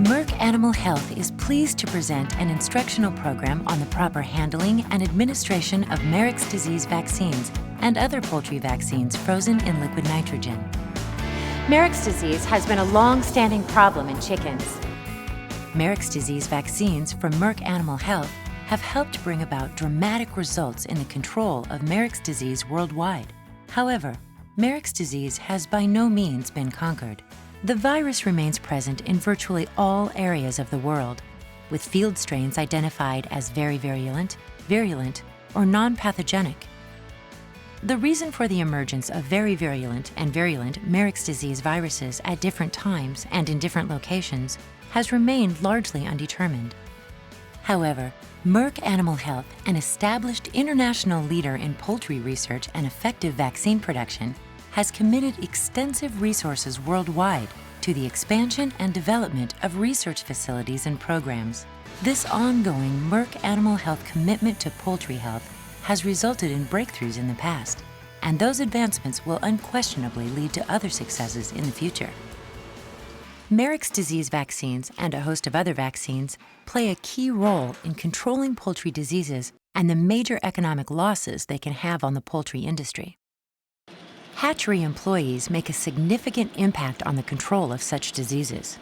Merck Animal Health is pleased to present an instructional program on the proper handling and administration of Marek's disease vaccines and other poultry vaccines frozen in liquid nitrogen. Marek's disease has been a long-standing problem in chickens. Marek's disease vaccines from Merck Animal Health have helped bring about dramatic results in the control of Marek's disease worldwide. However, Marek's disease has by no means been conquered. The virus remains present in virtually all areas of the world, with field strains identified as very virulent, virulent, or non-pathogenic. The reason for the emergence of very virulent and virulent Marek's disease viruses at different times and in different locations has remained largely undetermined. However, Merck Animal Health, an established international leader in poultry research and effective vaccine production, has committed extensive resources worldwide to the expansion and development of research facilities and programs. This ongoing Merck Animal Health commitment to poultry health has resulted in breakthroughs in the past, and those advancements will unquestionably lead to other successes in the future. Marek's disease vaccines and a host of other vaccines play a key role in controlling poultry diseases and the major economic losses they can have on the poultry industry. Hatchery employees make a significant impact on the control of such diseases.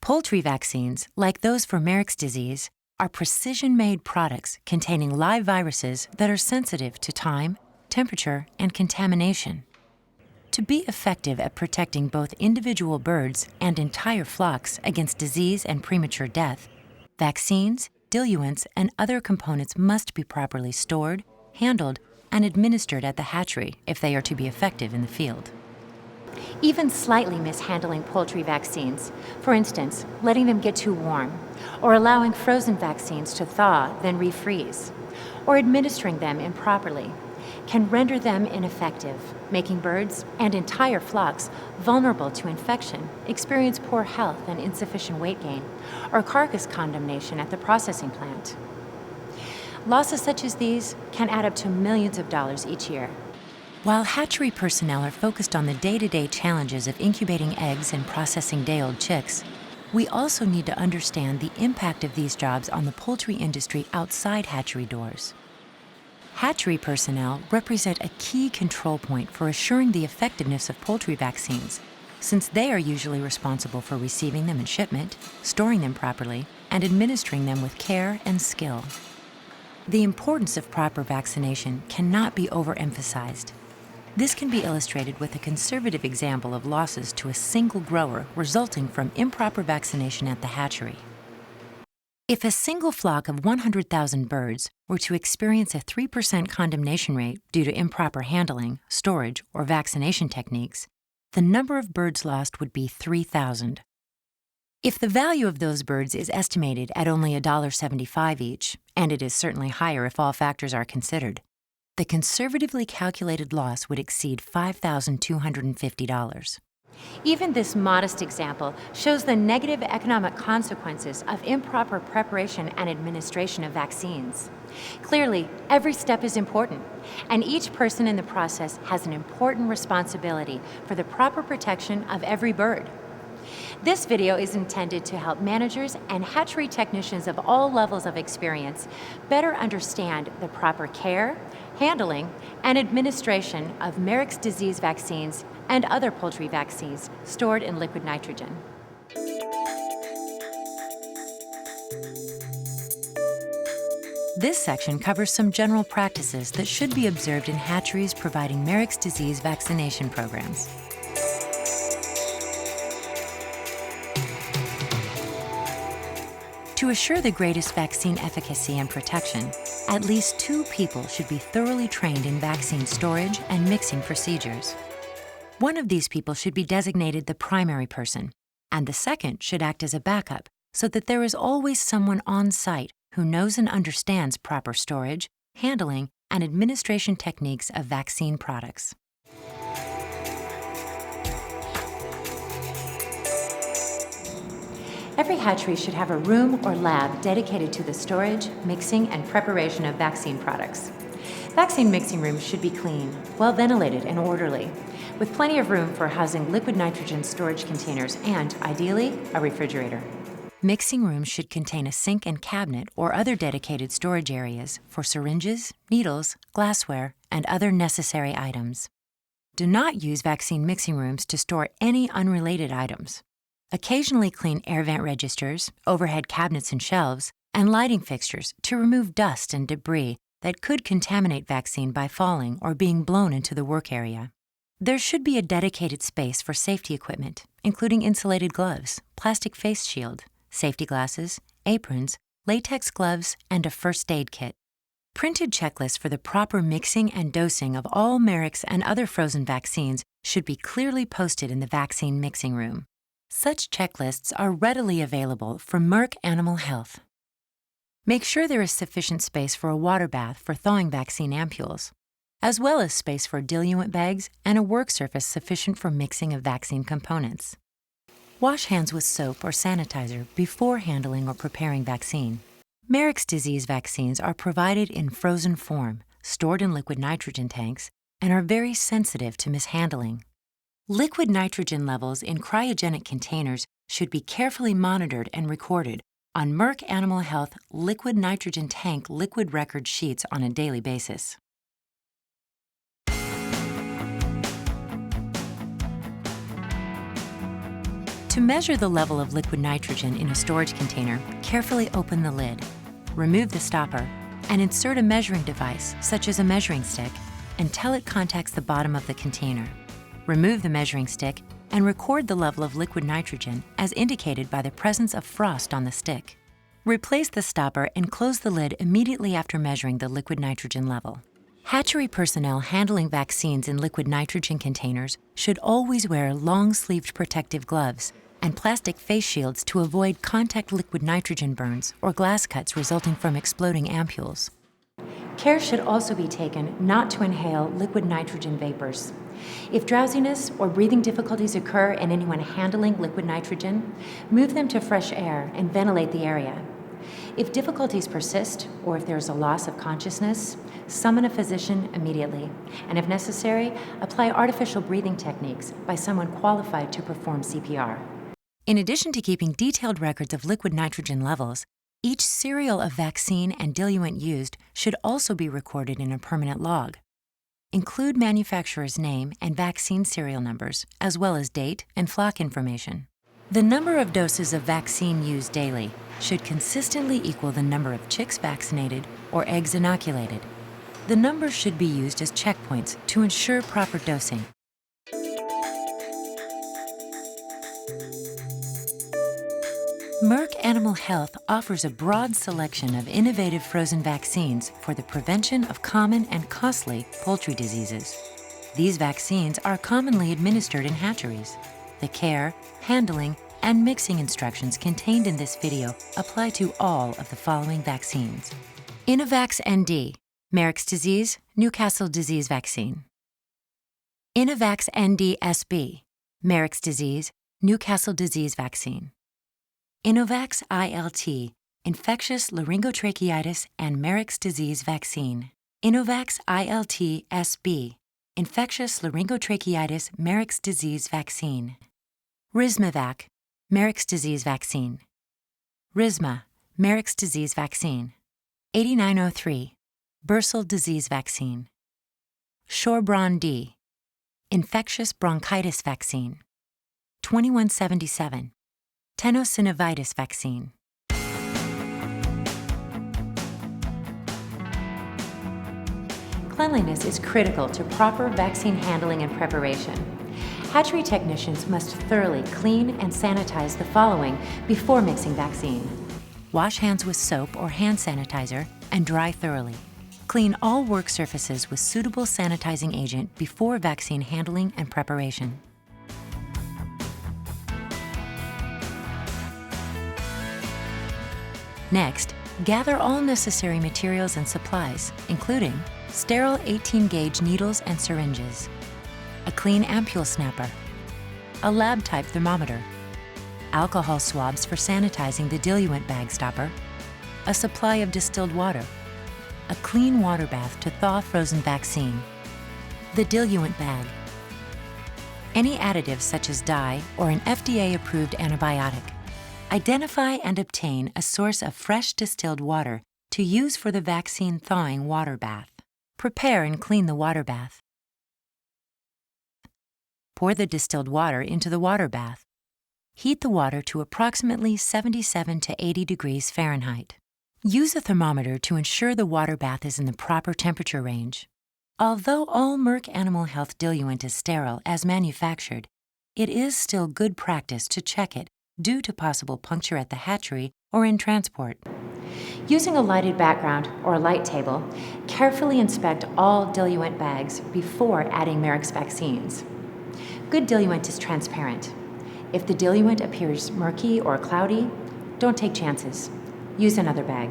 Poultry vaccines, like those for Marek's disease, are precision-made products containing live viruses that are sensitive to time, temperature, and contamination. To be effective at protecting both individual birds and entire flocks against disease and premature death, vaccines, diluents, and other components must be properly stored, handled, and administered at the hatchery if they are to be effective in the field. Even slightly mishandling poultry vaccines, for instance, letting them get too warm, or allowing frozen vaccines to thaw, then refreeze, or administering them improperly, can render them ineffective, making birds and entire flocks vulnerable to infection, experience poor health and insufficient weight gain, or carcass condemnation at the processing plant. Losses such as these can add up to millions of dollars each year. While hatchery personnel are focused on the day-to-day challenges of incubating eggs and processing day-old chicks, we also need to understand the impact of these jobs on the poultry industry outside hatchery doors. Hatchery personnel represent a key control point for assuring the effectiveness of poultry vaccines, since they are usually responsible for receiving them in shipment, storing them properly, and administering them with care and skill. The importance of proper vaccination cannot be overemphasized. This can be illustrated with a conservative example of losses to a single grower resulting from improper vaccination at the hatchery. If a single flock of 100,000 birds were to experience a 3% condemnation rate due to improper handling, storage, or vaccination techniques, the number of birds lost would be 3,000. If the value of those birds is estimated at only $1.75 each, and it is certainly higher if all factors are considered, the conservatively calculated loss would exceed $5,250. Even this modest example shows the negative economic consequences of improper preparation and administration of vaccines. Clearly, every step is important, and each person in the process has an important responsibility for the proper protection of every bird. This video is intended to help managers and hatchery technicians of all levels of experience better understand the proper care, handling, and administration of Marek's disease vaccines and other poultry vaccines stored in liquid nitrogen. This section covers some general practices that should be observed in hatcheries providing Marek's disease vaccination programs. To assure the greatest vaccine efficacy and protection, at least 2 people should be thoroughly trained in vaccine storage and mixing procedures. One of these people should be designated the primary person, and the second should act as a backup so that there is always someone on site who knows and understands proper storage, handling, and administration techniques of vaccine products. Every hatchery should have a room or lab dedicated to the storage, mixing, and preparation of vaccine products. Vaccine mixing rooms should be clean, well ventilated, and orderly, with plenty of room for housing liquid nitrogen storage containers and, ideally, a refrigerator. Mixing rooms should contain a sink and cabinet or other dedicated storage areas for syringes, needles, glassware, and other necessary items. Do not use vaccine mixing rooms to store any unrelated items. Occasionally clean air vent registers, overhead cabinets and shelves, and lighting fixtures to remove dust and debris that could contaminate vaccine by falling or being blown into the work area. There should be a dedicated space for safety equipment, including insulated gloves, plastic face shield, safety glasses, aprons, latex gloves, and a first aid kit. Printed checklists for the proper mixing and dosing of all Merix and other frozen vaccines should be clearly posted in the vaccine mixing room. Such checklists are readily available from Merck Animal Health. Make sure there is sufficient space for a water bath for thawing vaccine ampules, as well as space for diluent bags and a work surface sufficient for mixing of vaccine components. Wash hands with soap or sanitizer before handling or preparing vaccine. Merix disease vaccines are provided in frozen form, stored in liquid nitrogen tanks, and are very sensitive to mishandling. Liquid nitrogen levels in cryogenic containers should be carefully monitored and recorded on Merck Animal Health liquid nitrogen tank liquid record sheets on a daily basis. To measure the level of liquid nitrogen in a storage container, carefully open the lid, remove the stopper, and insert a measuring device, such as a measuring stick, until it contacts the bottom of the container. Remove the measuring stick and record the level of liquid nitrogen as indicated by the presence of frost on the stick. Replace the stopper and close the lid immediately after measuring the liquid nitrogen level. Hatchery personnel handling vaccines in liquid nitrogen containers should always wear long-sleeved protective gloves and plastic face shields to avoid contact liquid nitrogen burns or glass cuts resulting from exploding ampules. Care should also be taken not to inhale liquid nitrogen vapors. If drowsiness or breathing difficulties occur in anyone handling liquid nitrogen, move them to fresh air and ventilate the area. If difficulties persist, or if there is a loss of consciousness, summon a physician immediately, and if necessary, apply artificial breathing techniques by someone qualified to perform CPR. In addition to keeping detailed records of liquid nitrogen levels, each serial of vaccine and diluent used should also be recorded in a permanent log. Include manufacturer's name and vaccine serial numbers, as well as date and flock information. The number of doses of vaccine used daily should consistently equal the number of chicks vaccinated or eggs inoculated. The numbers should be used as checkpoints to ensure proper dosing. Merck Animal Health offers a broad selection of innovative frozen vaccines for the prevention of common and costly poultry diseases. These vaccines are commonly administered in hatcheries. The care, handling, and mixing instructions contained in this video apply to all of the following vaccines. Innovax ND, Merix disease, Newcastle disease vaccine. Innovax ND SB, Merix disease, Newcastle disease vaccine. Innovax ILT, infectious laryngotracheitis and Merix disease vaccine. Innovax ILT SB, infectious laryngotracheitis Merix disease vaccine. Rismavac, Merix disease vaccine. Risma, Merix disease vaccine. 8903, bursal disease vaccine. Shorbron D, infectious bronchitis vaccine. 2177, tenosynovitis vaccine. Cleanliness is critical to proper vaccine handling and preparation. Hatchery technicians must thoroughly clean and sanitize the following before mixing vaccine. Wash hands with soap or hand sanitizer and dry thoroughly. Clean all work surfaces with suitable sanitizing agent before vaccine handling and preparation. Next, gather all necessary materials and supplies, including sterile 18-gauge needles and syringes, a clean ampule snapper, a lab-type thermometer, alcohol swabs for sanitizing the diluent bag stopper, a supply of distilled water, a clean water bath to thaw frozen vaccine, the diluent bag, any additives such as dye or an FDA-approved antibiotic, Identify and obtain a source of fresh distilled water to use for the vaccine thawing water bath. Prepare and clean the water bath. Pour the distilled water into the water bath. Heat the water to approximately 77 to 80 degrees Fahrenheit. Use a thermometer to ensure the water bath is in the proper temperature range. Although all Merck Animal Health diluent is sterile as manufactured, it is still good practice to check it due to possible puncture at the hatchery or in transport. Using a lighted background or light table, carefully inspect all diluent bags before adding Merck's vaccines. Good diluent is transparent. If the diluent appears murky or cloudy, don't take chances. Use another bag.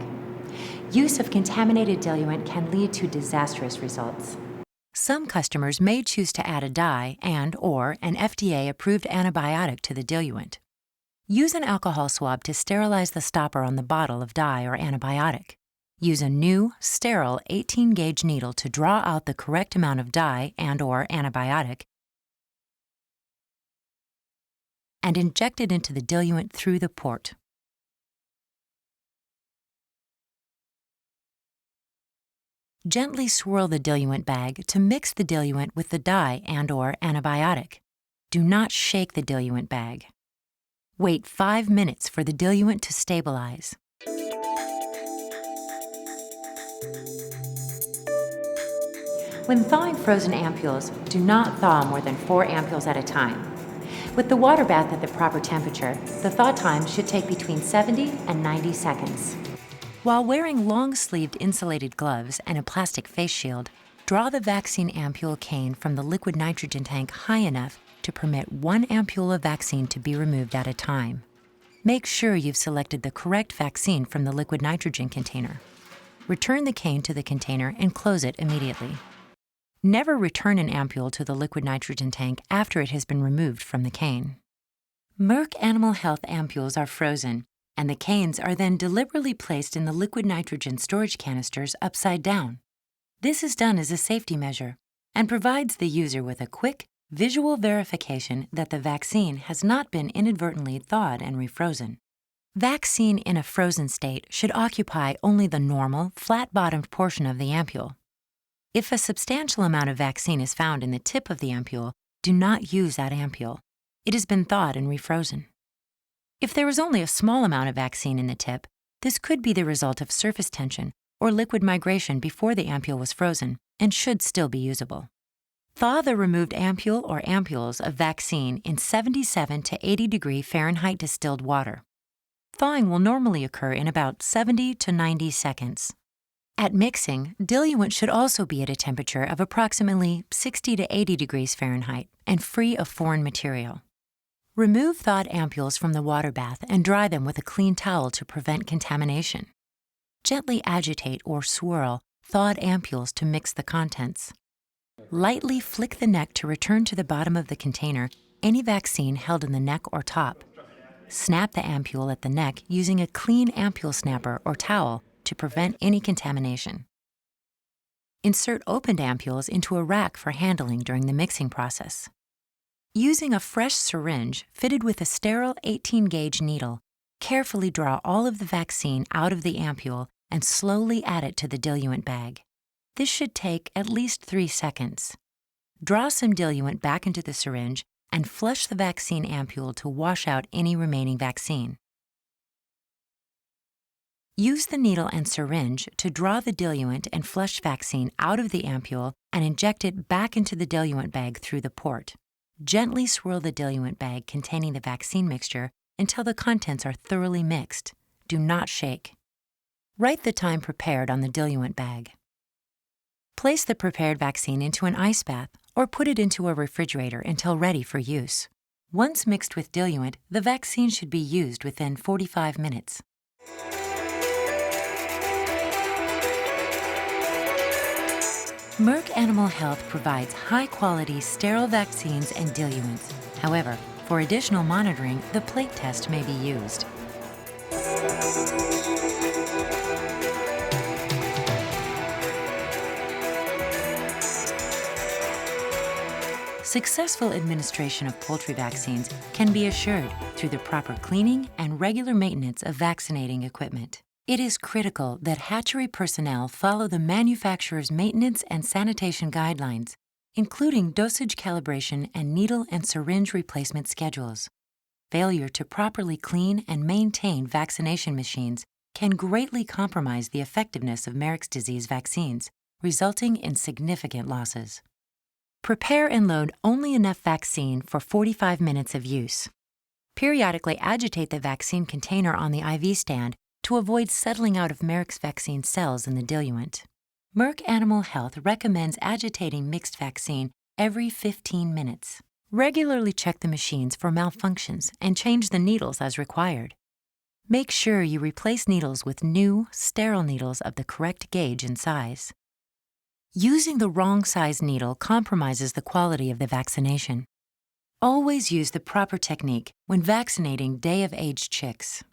Use of contaminated diluent can lead to disastrous results. Some customers may choose to add a dye and/or an FDA-approved antibiotic to the diluent. Use an alcohol swab to sterilize the stopper on the bottle of dye or antibiotic. Use a new, sterile 18-gauge needle to draw out the correct amount of dye and/or antibiotic and inject it into the diluent through the port. Gently swirl the diluent bag to mix the diluent with the dye and/or antibiotic. Do not shake the diluent bag. Wait 5 minutes for the diluent to stabilize. When thawing frozen ampules, do not thaw more than 4 ampules at a time. With the water bath at the proper temperature, the thaw time should take between 70 and 90 seconds. While wearing long-sleeved insulated gloves and a plastic face shield, draw the vaccine ampule cane from the liquid nitrogen tank high enough to permit 1 ampule of vaccine to be removed at a time. Make sure you've selected the correct vaccine from the liquid nitrogen container. Return the cane to the container and close it immediately. Never return an ampule to the liquid nitrogen tank after it has been removed from the cane. Merck Animal Health ampules are frozen, and the canes are then deliberately placed in the liquid nitrogen storage canisters upside down. This is done as a safety measure and provides the user with a quick, visual verification that the vaccine has not been inadvertently thawed and refrozen. Vaccine in a frozen state should occupy only the normal, flat-bottomed portion of the ampule. If a substantial amount of vaccine is found in the tip of the ampule, do not use that ampule. It has been thawed and refrozen. If there is only a small amount of vaccine in the tip, this could be the result of surface tension or liquid migration before the ampule was frozen and should still be usable. Thaw the removed ampule or ampules of vaccine in 77 to 80 degree Fahrenheit distilled water. Thawing will normally occur in about 70 to 90 seconds. At mixing, diluent should also be at a temperature of approximately 60 to 80 degrees Fahrenheit and free of foreign material. Remove thawed ampules from the water bath and dry them with a clean towel to prevent contamination. Gently agitate or swirl thawed ampules to mix the contents. Lightly flick the neck to return to the bottom of the container any vaccine held in the neck or top. Snap the ampule at the neck using a clean ampule snapper or towel to prevent any contamination. Insert opened ampules into a rack for handling during the mixing process. Using a fresh syringe fitted with a sterile 18-gauge needle, carefully draw all of the vaccine out of the ampule and slowly add it to the diluent bag. This should take at least 3 seconds. Draw some diluent back into the syringe and flush the vaccine ampule to wash out any remaining vaccine. Use the needle and syringe to draw the diluent and flushed vaccine out of the ampule and inject it back into the diluent bag through the port. Gently swirl the diluent bag containing the vaccine mixture until the contents are thoroughly mixed. Do not shake. Write the time prepared on the diluent bag. Place the prepared vaccine into an ice bath or put it into a refrigerator until ready for use. Once mixed with diluent, the vaccine should be used within 45 minutes. Merck Animal Health provides high-quality sterile vaccines and diluents. However, for additional monitoring, the plate test may be used. Successful administration of poultry vaccines can be assured through the proper cleaning and regular maintenance of vaccinating equipment. It is critical that hatchery personnel follow the manufacturer's maintenance and sanitation guidelines, including dosage calibration and needle and syringe replacement schedules. Failure to properly clean and maintain vaccination machines can greatly compromise the effectiveness of Marek's disease vaccines, resulting in significant losses. Prepare and load only enough vaccine for 45 minutes of use. Periodically agitate the vaccine container on the IV stand to avoid settling out of Marek's vaccine cells in the diluent. Merck Animal Health recommends agitating mixed vaccine every 15 minutes. Regularly check the machines for malfunctions and change the needles as required. Make sure you replace needles with new, sterile needles of the correct gauge and size. Using the wrong size needle compromises the quality of the vaccination. Always use the proper technique when vaccinating day-of-age chicks.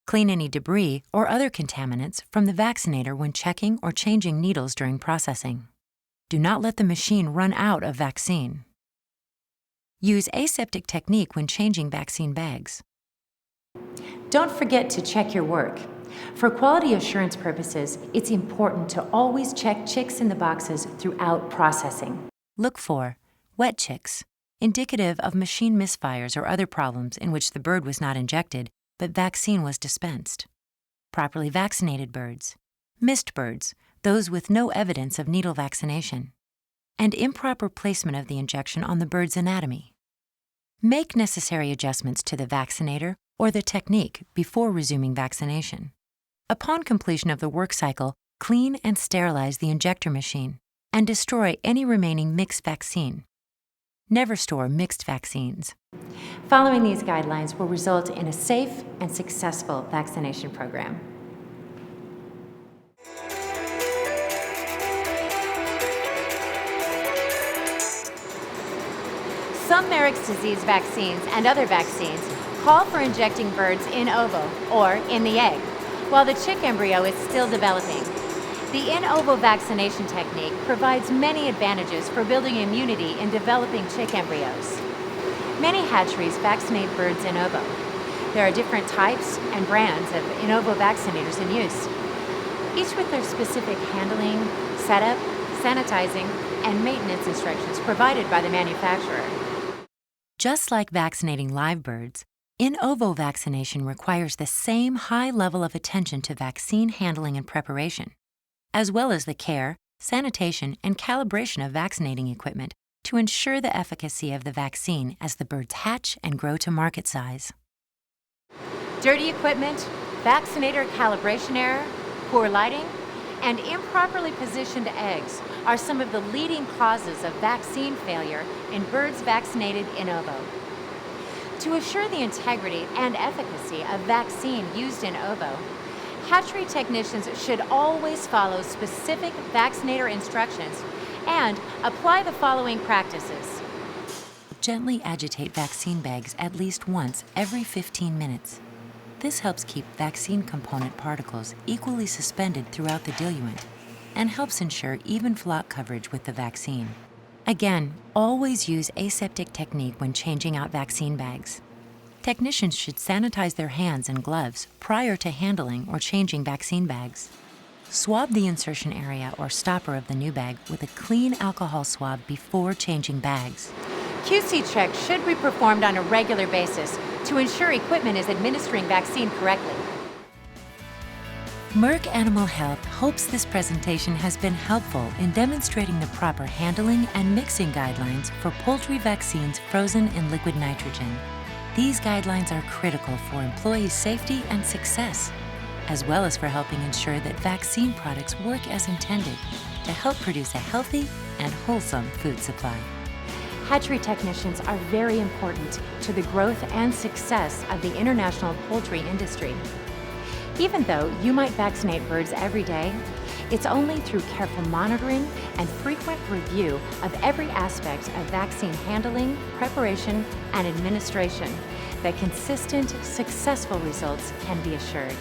Clean any debris or other contaminants from the vaccinator when checking or changing needles during processing. Do not let the machine run out of vaccine. Use aseptic technique when changing vaccine bags. Don't forget to check your work. For quality assurance purposes, it's important to always check chicks in the boxes throughout processing. Look for wet chicks, indicative of machine misfires or other problems in which the bird was not injected, but vaccine was dispensed. Properly vaccinated birds, missed birds, those with no evidence of needle vaccination, and improper placement of the injection on the bird's anatomy. Make necessary adjustments to the vaccinator or the technique before resuming vaccination. Upon completion of the work cycle, clean and sterilize the injector machine and destroy any remaining mixed vaccine. Never store mixed vaccines. Following these guidelines will result in a safe and successful vaccination program. Some Marek's disease vaccines and other vaccines call for injecting birds in ovo, or in the egg, while the chick embryo is still developing. The in ovo vaccination technique provides many advantages for building immunity in developing chick embryos. Many hatcheries vaccinate birds in ovo. There are different types and brands of in ovo vaccinators in use, each with their specific handling, setup, sanitizing, and maintenance instructions provided by the manufacturer. Just like vaccinating live birds, in ovo vaccination requires the same high level of attention to vaccine handling and preparation, as well as the care, sanitation, and calibration of vaccinating equipment to ensure the efficacy of the vaccine as the birds hatch and grow to market size. Dirty equipment, vaccinator calibration error, poor lighting, and improperly positioned eggs are some of the leading causes of vaccine failure in birds vaccinated in ovo. To assure the integrity and efficacy of vaccine used in ovo, hatchery technicians should always follow specific vaccinator instructions and apply the following practices. Gently agitate vaccine bags at least once every 15 minutes. This helps keep vaccine component particles equally suspended throughout the diluent and helps ensure even flock coverage with the vaccine. Again, always use aseptic technique when changing out vaccine bags. Technicians should sanitize their hands and gloves prior to handling or changing vaccine bags. Swab the insertion area or stopper of the new bag with a clean alcohol swab before changing bags. QC checks should be performed on a regular basis to ensure equipment is administering vaccine correctly. Merck Animal Health hopes this presentation has been helpful in demonstrating the proper handling and mixing guidelines for poultry vaccines frozen in liquid nitrogen. These guidelines are critical for employee safety and success, as well as for helping ensure that vaccine products work as intended to help produce a healthy and wholesome food supply. Hatchery technicians are very important to the growth and success of the international poultry industry. Even though you might vaccinate birds every day, it's only through careful monitoring and frequent review of every aspect of vaccine handling, preparation, and administration that consistent, successful results can be assured.